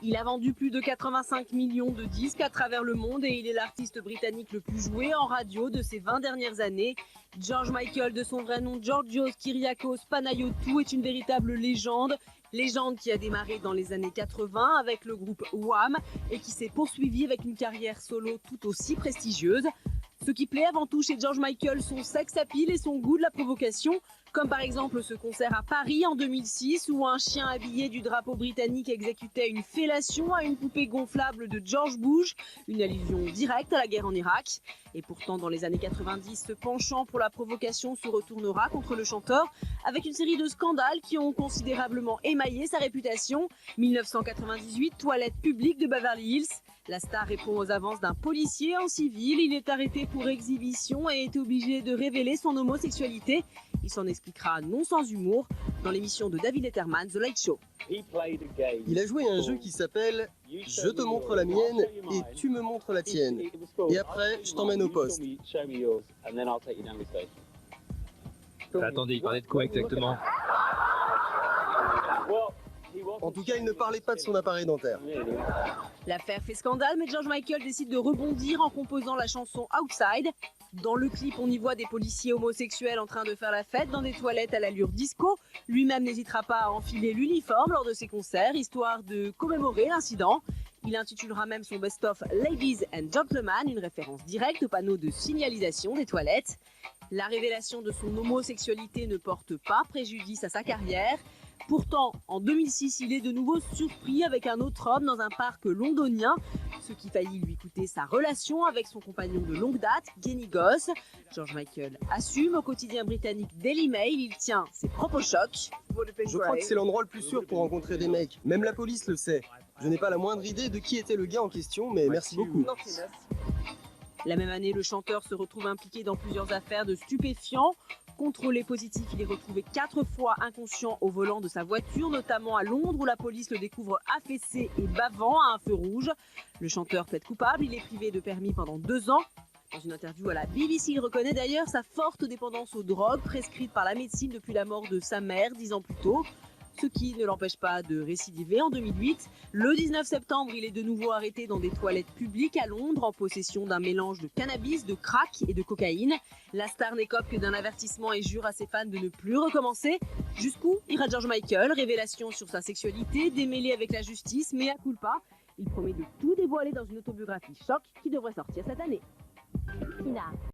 Il a vendu plus de 85 millions de disques à travers le monde et il est l'artiste britannique le plus joué en radio de ces 20 dernières années. George Michael, de son vrai nom Georgios Kyriakos Panayotou, est une véritable légende. Légende qui a démarré dans les années 80 avec le groupe Wham et qui s'est poursuivie avec une carrière solo tout aussi prestigieuse. Ce qui plaît avant tout chez George Michael, son sex appeal et son goût de la provocation, comme par exemple ce concert à Paris en 2006 où un chien habillé du drapeau britannique exécutait une fellation à une poupée gonflable de George Bush, une allusion directe à la guerre en Irak. Et pourtant, dans les années 90, ce penchant pour la provocation se retournera contre le chanteur avec une série de scandales qui ont considérablement émaillé sa réputation. 1998, toilette publique de Beverly Hills. La star répond aux avances d'un policier en civil. Il est arrêté pour exhibition et est obligé de révéler son homosexualité. Il s'en expliquera non sans humour dans l'émission de David Letterman, The Late Show. Il a joué à un jeu qui s'appelle « Je te montre la mienne et tu me montres la tienne. Et après, je t'emmène au poste. » Attendez, il parlait de quoi exactement? En tout cas, il ne parlait pas de son appareil dentaire. L'affaire fait scandale, mais George Michael décide de rebondir en composant la chanson Outside. Dans le clip, on y voit des policiers homosexuels en train de faire la fête dans des toilettes à l'allure disco. Lui-même n'hésitera pas à enfiler l'uniforme lors de ses concerts, histoire de commémorer l'incident. Il intitulera même son best-of Ladies and Gentlemen, une référence directe au panneau de signalisation des toilettes. La révélation de son homosexualité ne porte pas préjudice à sa carrière. Pourtant, en 2006, il est de nouveau surpris avec un autre homme dans un parc londonien, ce qui faillit lui coûter sa relation avec son compagnon de longue date, Kenny Goss. George Michael assume au quotidien britannique Daily Mail, il tient ses propres chocs. Je crois que c'est l'endroit le plus sûr pour rencontrer des mecs. Même la police le sait. Je n'ai pas la moindre idée de qui était le gars en question, mais merci beaucoup. La même année, le chanteur se retrouve impliqué dans plusieurs affaires de stupéfiants. Contrôlé positif, il est retrouvé 4 fois inconscient au volant de sa voiture, notamment à Londres où la police le découvre affaissé et bavant à un feu rouge. Le chanteur plaide coupable, il est privé de permis pendant 2 ans. Dans une interview à la BBC, il reconnaît d'ailleurs sa forte dépendance aux drogues prescrites par la médecine depuis la mort de sa mère 10 ans plus tôt. Ce qui ne l'empêche pas de récidiver en 2008. Le 19 septembre, il est de nouveau arrêté dans des toilettes publiques à Londres en possession d'un mélange de cannabis, de crack et de cocaïne. La star n'écope que d'un avertissement et jure à ses fans de ne plus recommencer. Jusqu'où ira George Michael? Révélation sur sa sexualité, démêlée avec la justice, mais à culpa. Il promet de tout dévoiler dans une autobiographie choc qui devrait sortir cette année.